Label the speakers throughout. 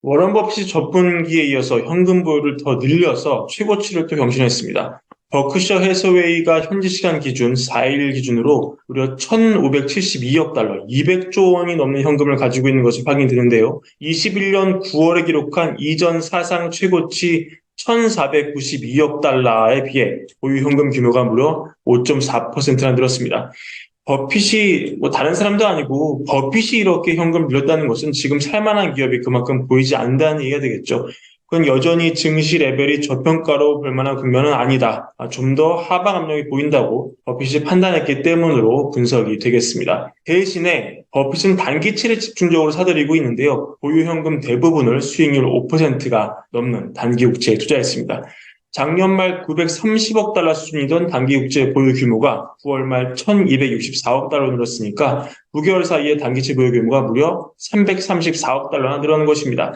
Speaker 1: 워런 버핏이 저분기에 이어서 현금 보유를 더 늘려서 최고치를 또 경신했습니다. 버크셔 해서웨이가 현지 시간 기준 4일 기준으로 무려 1,572억 달러, 200조 원이 넘는 현금을 가지고 있는 것이 확인되는데요. 21년 9월에 기록한 이전 사상 최고치 1,492억 달러에 비해 보유 현금 규모가 무려 5.4%나 늘었습니다. 버핏이 다른 사람도 아니고 버핏이 이렇게 현금을 늘렸다는 것은 지금 살만한 기업이 그만큼 보이지 않는다는 얘기가 되겠죠. 그건 여전히 증시 레벨이 저평가로 볼 만한 국면은 아니다. 좀 더 하방 압력이 보인다고 버핏이 판단했기 때문으로 분석이 되겠습니다. 대신에 버핏은 단기채를 집중적으로 사들이고 있는데요. 보유 현금 대부분을 수익률 5%가 넘는 단기 국채에 투자했습니다. 작년 말 930억 달러 수준이던 단기 국채 보유 규모가 9월 말 1264억 달러로 늘었으니까 9개월 사이에 단기채 보유 규모가 무려 334억 달러나 늘어난 것입니다.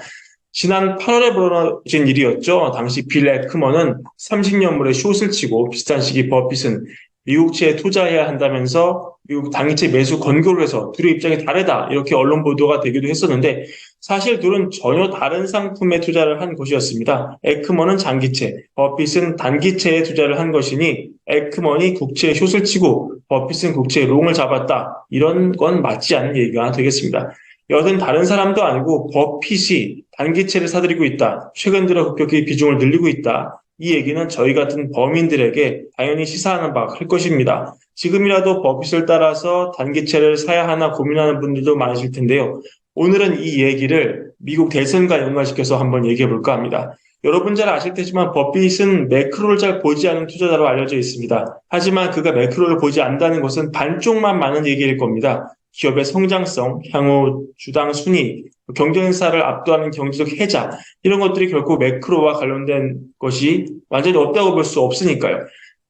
Speaker 1: 지난 8월에 벌어진 일이었죠. 당시 빌 에크먼은 30년 물에 숏을 치고 비슷한 시기 버핏은 미국채에 투자해야 한다면서 미국 단기채 매수 권고를 해서 둘의 입장이 다르다 이렇게 언론 보도가 되기도 했었는데 사실 둘은 전혀 다른 상품에 투자를 한 것이었습니다. 에크먼은 장기채, 버핏은 단기채에 투자를 한 것이니 에크먼이 국채에 숏을 치고 버핏은 국채에 롱을 잡았다. 이런 건 맞지 않는 얘기가 되겠습니다. 여든 다른 사람도 아니고 버핏이 단기채를 사들이고 있다. 최근 들어 급격히 비중을 늘리고 있다. 이 얘기는 저희 같은 범인들에게 당연히 시사하는 바가 클 것입니다. 지금이라도 버핏을 따라서 단기채를 사야 하나 고민하는 분들도 많으실 텐데요. 오늘은 이 얘기를 미국 대선과 연관시켜서 한번 얘기해 볼까 합니다. 여러분 잘 아실 테지만 버핏은 매크로를 잘 보지 않는 투자자로 알려져 있습니다. 하지만 그가 매크로를 보지 않는다는 것은 반쪽만 많은 얘기일 겁니다. 기업의 성장성, 향후 주당 순위, 경쟁사를 압도하는 경제적 해자 이런 것들이 결코 매크로와 관련된 것이 완전히 없다고 볼 수 없으니까요.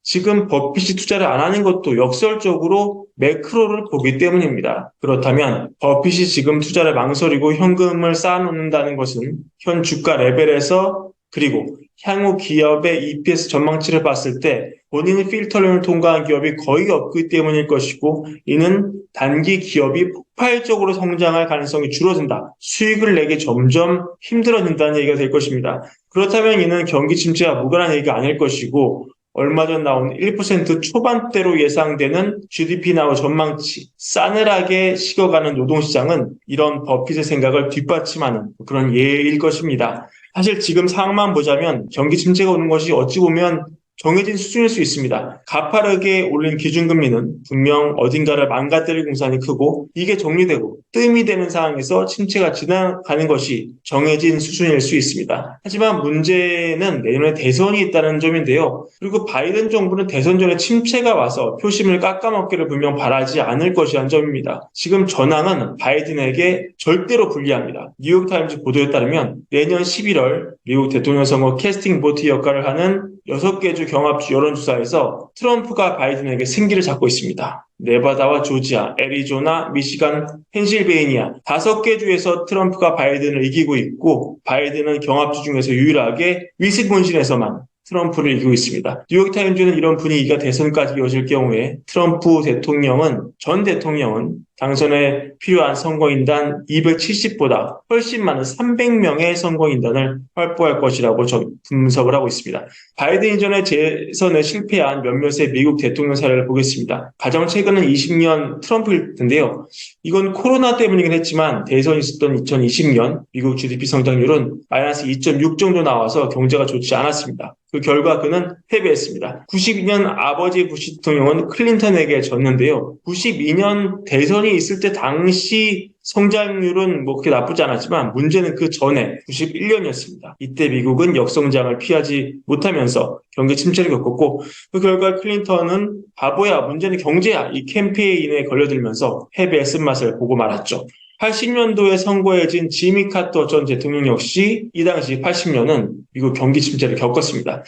Speaker 1: 지금 버핏이 투자를 안 하는 것도 역설적으로 매크로를 보기 때문입니다. 그렇다면 버핏이 지금 투자를 망설이고 현금을 쌓아놓는다는 것은 현 주가 레벨에서 그리고 향후 기업의 EPS 전망치를 봤을 때 본인의 필터링을 통과한 기업이 거의 없기 때문일 것이고 이는 단기 기업이 폭발적으로 성장할 가능성이 줄어든다. 수익을 내기 점점 힘들어진다는 얘기가 될 것입니다. 그렇다면 이는 경기 침체와 무관한 얘기가 아닐 것이고 얼마 전 나온 1% 초반대로 예상되는 GDP 나후 전망치, 싸늘하게 식어가는 노동시장은 이런 버핏의 생각을 뒷받침하는 그런 예일 것입니다. 사실 지금 상황만 보자면 경기 침체가 오는 것이 어찌 보면 정해진 수준일 수 있습니다. 가파르게 올린 기준금리는 분명 어딘가를 망가뜨릴 공산이 크고 이게 정리되고 뜸이 되는 상황에서 침체가 지나가는 것이 정해진 수준일 수 있습니다. 하지만 문제는 내년에 대선이 있다는 점인데요. 그리고 바이든 정부는 대선 전에 침체가 와서 표심을 깎아먹기를 분명 바라지 않을 것이라는 점입니다. 지금 전황은 바이든에게 절대로 불리합니다. 뉴욕타임즈 보도에 따르면 내년 11월 미국 대통령 선거 캐스팅 보트 역할을 하는 6개 주 경합주 여론조사에서 트럼프가 바이든에게 승기를 잡고 있습니다. 네바다와 조지아, 애리조나, 미시간, 펜실베이니아 5개 주에서 트럼프가 바이든을 이기고 있고 바이든은 경합주 중에서 유일하게 위스콘신에서만 트럼프를 이기고 있습니다. 뉴욕타임즈는 이런 분위기가 대선까지 이어질 경우에 트럼프 대통령은 전 대통령은 당선에 필요한 선거인단 270보다 훨씬 많은 300명의 선거인단을 확보할 것이라고 분석을 하고 있습니다. 바이든 이전에 재선에 실패한 몇몇의 미국 대통령 사례를 보겠습니다. 가장 최근은 20년 트럼프일 텐데요. 이건 코로나 때문이긴 했지만 대선이 있었던 2020년 미국 GDP 성장률은 마이너스 2.6 정도 나와서 경제가 좋지 않았습니다. 그 결과 그는 패배했습니다. 92년 아버지 부시 대통령은 클린턴에게 졌는데요. 92년 대선이 있을 때 당시 성장률은 그렇게 나쁘지 않았지만 문제는 그 전에 91년이었습니다. 이때 미국은 역성장을 피하지 못하면서 경기 침체를 겪었고 그 결과 클린턴은 바보야, 문제는 경제야 이 캠페인에 걸려들면서 패배의 쓴맛을 보고 말았죠. 80년도에 선거에 진 지미 카터 전 대통령 역시 이 당시 80년은 미국 경기 침체를 겪었습니다.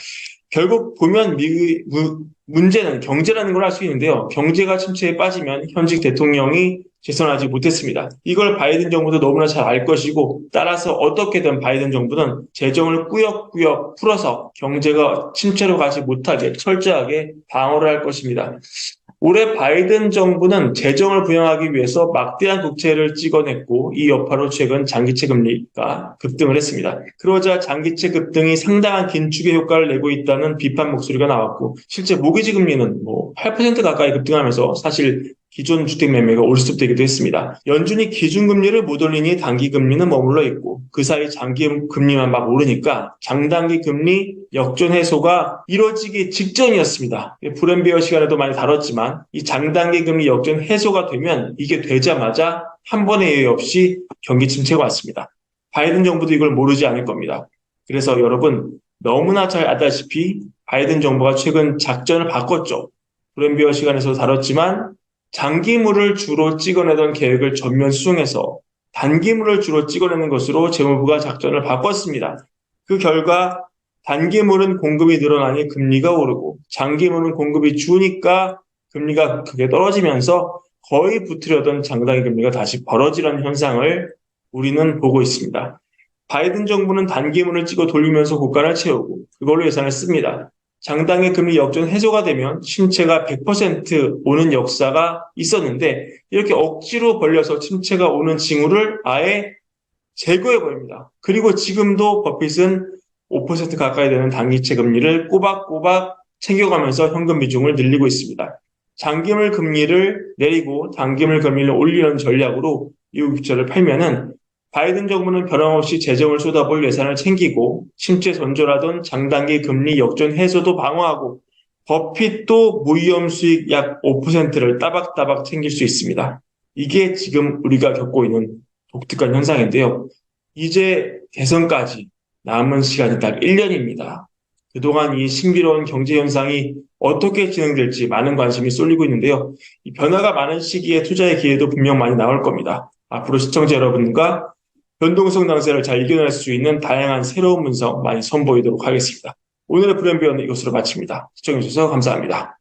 Speaker 1: 결국 보면 문제는 경제라는 걸 알 수 있는데요. 경제가 침체에 빠지면 현직 대통령이 재선하지 못했습니다. 이걸 바이든 정부도 너무나 잘 알 것이고 따라서 어떻게든 바이든 정부는 재정을 꾸역꾸역 풀어서 경제가 침체로 가지 못하게 철저하게 방어를 할 것입니다. 올해 바이든 정부는 재정을 부양하기 위해서 막대한 국채를 찍어냈고 이 여파로 최근 장기채 금리가 급등을 했습니다. 그러자 장기채 급등이 상당한 긴축의 효과를 내고 있다는 비판 목소리가 나왔고 실제 모기지 금리는 8% 가까이 급등하면서 사실 기존 주택 매매가 올스톱되기도 했습니다. 연준이 기준금리를 못 올리니 단기금리는 머물러 있고 그 사이 장기금리만 막 오르니까 장단기 금리 역전 해소가 이뤄지기 직전이었습니다. 브랜베어 시간에도 많이 다뤘지만 이 장단기 금리 역전 해소가 되면 이게 되자마자 한 번의 예외 없이 경기 침체가 왔습니다. 바이든 정부도 이걸 모르지 않을 겁니다. 그래서 여러분 너무나 잘 알다시피 바이든 정부가 최근 작전을 바꿨죠. 브랜베어 시간에서 다뤘지만 장기물을 주로 찍어내던 계획을 전면 수정해서 단기물을 주로 찍어내는 것으로 재무부가 작전을 바꿨습니다. 그 결과 단기물은 공급이 늘어나니 금리가 오르고 장기물은 공급이 주니까 금리가 크게 떨어지면서 거의 붙으려던 장단기 금리가 다시 벌어지는 현상을 우리는 보고 있습니다. 바이든 정부는 단기물을 찍어 돌리면서 고가를 채우고 그걸로 예산을 씁니다. 장단기 금리 역전 해소가 되면 침체가 100% 오는 역사가 있었는데 이렇게 억지로 벌려서 침체가 오는 징후를 아예 제거해버립니다. 그리고 지금도 버핏은 5% 가까이 되는 단기채 금리를 꼬박꼬박 챙겨가면서 현금 비중을 늘리고 있습니다. 장기물 금리를 내리고 단기물 금리를 올리는 전략으로 미국 국채를 팔면은 바이든 정부는 변함없이 재정을 쏟아볼 예산을 챙기고 침체 전조라던 장단기 금리 역전 해소도 방어하고 버핏도 무위험 수익 약 5%를 따박따박 챙길 수 있습니다. 이게 지금 우리가 겪고 있는 독특한 현상인데요. 이제 대선까지 남은 시간이 딱 1년입니다. 그동안 이 신비로운 경제 현상이 어떻게 진행될지 많은 관심이 쏠리고 있는데요. 이 변화가 많은 시기에 투자의 기회도 분명 많이 나올 겁니다. 앞으로 시청자 여러분과 변동성 낭세를 잘 이겨낼 수 있는 다양한 새로운 분석 많이 선보이도록 하겠습니다. 오늘의 브랜비어는 이것으로 마칩니다. 시청해주셔서 감사합니다.